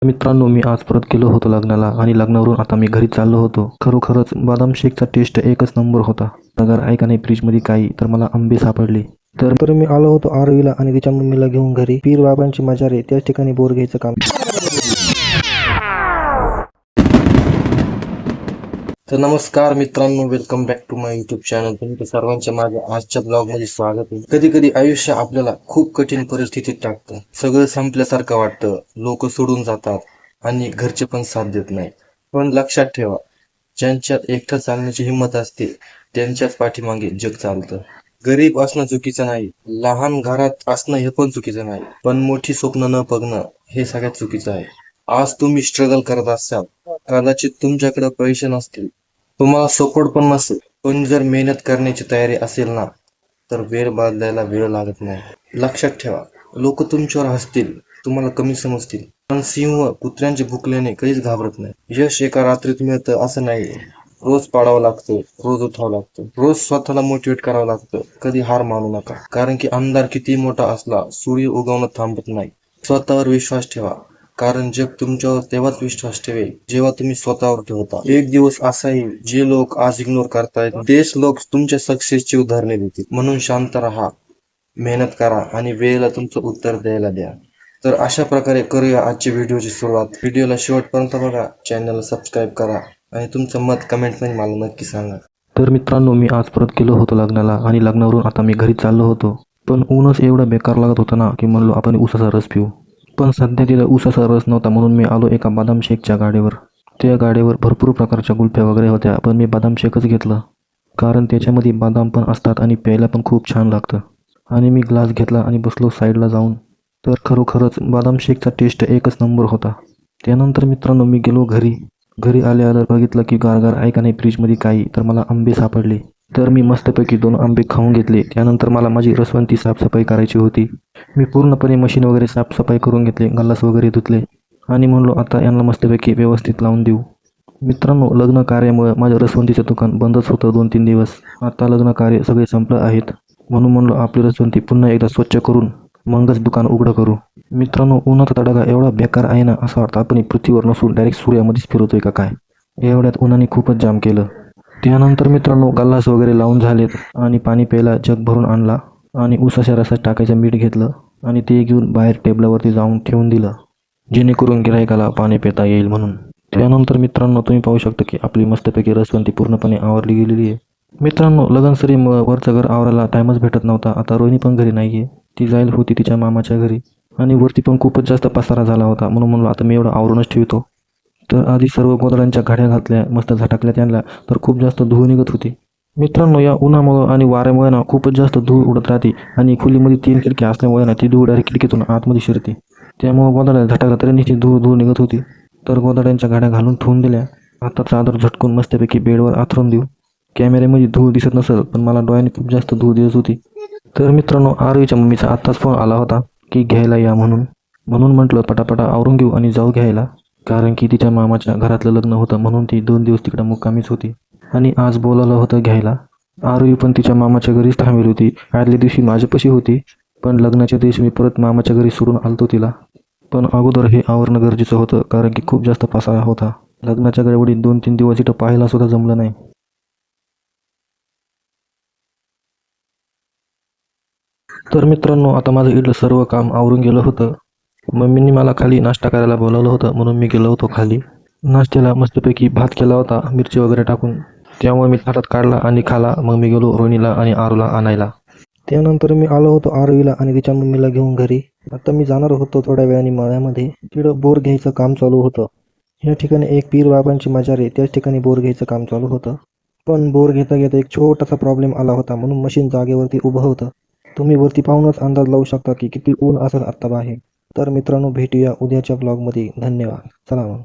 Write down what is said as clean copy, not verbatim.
मित्रांनो, मी आज परत गेलो होतो लग्नाला आणि लग्नावरून आता मी घरी चाललो होतो. खरोखरच बदाम शेकचा टेस्ट एकच नंबर होता. अगर ऐका नाही फ्रीजमध्ये काही तर मला आंबे सापडले. तर मी आलो होतो आरवीला आणि तिच्या मम्मीला घेऊन घरी. पीर बाबांची मजा रे, त्याच ठिकाणी बोर घ्यायचं काम. तर नमस्कार मित्रांनो, welcome back to my YouTube channel. तुमच्या सर्वांच्या माझ्या आजच्या ब्लॉग मध्ये स्वागत आहे. कधी कधी आयुष्य आपल्याला खूप कठीण परिस्थितीत टाकतं. सगळं संपल्यासारखं वाटतं, लोक सोडून जातात आणि घरचे पण साथ देत नाही. पण लक्षात ठेवा, ज्यांच्यात एकटं चालण्याची हिंमत असते त्यांच्याच पाठीमागे जग चालतं. गरीब असणं चुकीचं नाही, लहान घरात असणं हे पण चुकीचं नाही, पण मोठी स्वप्न न बघणं हे सगळ्यात चुकीचं आहे. आज तुम्ही स्ट्रगल करत असाल, कदाचित तुमच्याकडे पैसे नसतील, तुम्हाला सपोर्ट पण नसेल, पण जर मेहनत करण्याची तयारी असेल ना, तर वेळ बदलायला वेळ लागत नाही. लक्षात ठेवा, लोक तुमच्यावर हसतील, तुम्हाला कमी समजतील, पण सिंह कुत्र्यांचे भुकल्याने कधीच घाबरत नाही. यश एका रात्रीत मिळतं असं नाही, रोज पाडावं लागतं, रोज उठावं लागतं, रोज स्वतःला मोटिवेट करावं लागतं. कधी हार मानू नका, कारण की अंधार किती मोठा असला सूर्य उगवणं थांबत नाही. स्वतःवर विश्वास ठेवा, कारण जग तुमच्यावर तेव्हाच विश्वास ठेवेल जेव्हा तुम्ही स्वतःवर ठेवता. एक दिवस असा येईल जे लोक आज इग्नोर करतायत, तेच लोक तुमच्या सक्सेसची उदाहरणे देतील. म्हणून शांत राहा, मेहनत करा आणि वेळेला तुमचं उत्तर द्यायला द्या. तर अशा प्रकारे करूया आजची व्हिडिओची सुरुवात. व्हिडिओला शेवटपर्यंत बघा, चॅनलला सबस्क्राईब करा आणि तुमचं मत कमेंटमध्ये मला नक्की सांगा. तर मित्रांनो, मी आज परत गेलो होतो लग्नाला आणि लग्नावरून आता मी घरी चाललो होतो. पण ऊनच एवढं बेकार लागत होतं ना की म्हणलो आपण ऊसाचा रस पिऊ. पण सध्या तिथं ऊसाचा रस नव्हता, म्हणून मी आलो एका बदाम शेकच्या गाडीवर. त्या गाडीवर भरपूर प्रकारच्या कुल्फ्या वगैरे होत्या, पण मी बदाम शेकच घेतलं, कारण त्याच्यामध्ये बदाम पण असतात आणि प्यायला पण खूप छान लागतं. आणि मी ग्लास घेतला आणि बसलो साईडला जाऊन. तर खरोखरच बदाम शेकचा टेस्ट एकच नंबर होता. त्यानंतर मित्रांनो, मी गेलो घरी. घरी आल्यावर बघितलं की गारगार ऐका नाही फ्रीजमध्ये काही तर मला आंबे सापडले. तर मी मस्तपैकी 2 आंबे खाऊन घेतले. त्यानंतर मला माझी रसवंती साफसफाई करायची होती. मी पूर्णपणे मशीन वगैरे साफसफाई करून घेतले, गल्लास वगैरे धुतले आणि म्हणलो आता यांना मस्तपैकी व्यवस्थित लावून देऊ. मित्रांनो, लग्न कार्यामुळे माझं रसवंतीचं दुकान बंदच होतं 2-3 दिवस. आता लग्न कार्य सगळे संपलं आहेत, म्हणून म्हणलो आपली रसवंती पुन्हा एकदा स्वच्छ करून मगच दुकान उघडं करू. मित्रांनो, उन्हाचा तडाखा एवढा बेकार आहे ना, असं वाटतं आपण पृथ्वीवर नसून डायरेक्ट सूर्यामध्येच फिरतोय का काय. एवढ्यात उन्हाने खूपच जाम केलं. त्यानंतर मित्रांनो, गल्लास वगैरे लावून झालेत आणि पाणी प्यायला जग भरून आणला आणि उसाच्या रसात टाकायचं मीठ घेतलं आणि ते घेऊन बाहेर टेबलावरती जाऊन ठेवून दिलं, जेणेकरून गिरायकाला पाणी पिता येईल म्हणून. त्यानंतर मित्रांनो, तुम्ही पाहू शकता की आपली मस्तपैकी रसवंती पूर्णपणे आवरली गेलेली आहे. मित्रांनो, लगनसरीमुळं वरचं घर आवरायला टाईमच भेटत नव्हता. आता रोहिणी पण घरी नाही आहे, ती जाईल होती तिच्या मामाच्या घरी आणि वरती पण खूपच जास्त पसारा झाला होता, म्हणून म्हणलो आता मी एवढं आवरूनच ठेवतो. तर आधी सर्व गोधड्यांच्या घड्या घातल्या, मस्त झटकल्या त्यांना, तर खूप जास्त धूळ निघत होती. मित्रांनो, या उन्हामुळं आणि वाऱ्यामुळे ना खूपच जास्त धूळ उडत राहते आणि खोलीमध्ये 3 खिडक्या असल्यामुळे ना ती धूळ डायरेक्ट खिडकीतून आतमध्ये शिरते. त्यामुळं गोधड्या झटकल्या तरी नुसती धूळ धूळ निघत होती. तर गोधड्यांच्या घड्या घालून ठेवून दिल्या. आता चादर झटकून मस्तपैकी बेडवर आथरून देऊ. कॅमेऱ्यामध्ये धूळ दिसत नसेल, पण मला डोळ्याने खूप जास्त धूळ दिसत होती. तर मित्रांनो, आरवीच्या मम्मीचा आत्ताच फोन आला होता की घ्यायला या म्हणून म्हटलं पटापटा आवरून घेऊ आणि जाऊ घ्यायला, कारण की तिच्या मामाच्या घरातलं लग्न होतं, म्हणून ती 2 दिवस तिकडं मुक्कामीच होती आणि आज बोलावलं होतं घ्यायला. आरवी पण तिच्या मामाच्या घरीच थांबली होती. आदल्या दिवशी माझ्यापाशी होती, पण लग्नाच्या दिवशी मी परत मामाच्या घरी सोडून आलतो तिला. पण अगोदर हे आवरणं गरजेचं होतं, कारण की खूप जास्त पसारा होता. लग्नाच्या गडबडीत 2-3 दिवस इथं पाहायला सुद्धा जमलं नाही. तर मित्रांनो, आता माझं इथलं सर्व काम आवरून गेलं होतं. मम्मींनी मला खाली नाश्ता करायला बोलावलं होतं, म्हणून मी गेलो होतो खाली. नाश्त्याला मस्तपैकी भात केला होता मिरची वगैरे टाकून, त्यामुळे मी ताटात काढला आणि खाला. मग मी गेलो रोहिणीला आणि आरूला आणायला. त्यानंतर मी आलो होतो आरवीला आणि तिच्या मम्मीला घेऊन घरी. आता मी जाणार होतो थोड्या वेळाने मळ्यामध्ये, तिकडं बोर घ्यायचं काम चालू होतं. या ठिकाणी एक पीर बाबांची मजार आहे, त्याच ठिकाणी बोर घ्यायचं काम चालू होतं. पण बोर घेता घेता एक छोटासा प्रॉब्लेम आला होता, म्हणून मशीन जागेवरती उभं होतं. तुम्ही वरती पाहूनच अंदाज लावू शकता की किती ऊन असेल आत्ता बाहेर. तर मित्रांनो, भेटूया उद्याच्या ब्लॉगमध्ये. धन्यवाद. चला मग.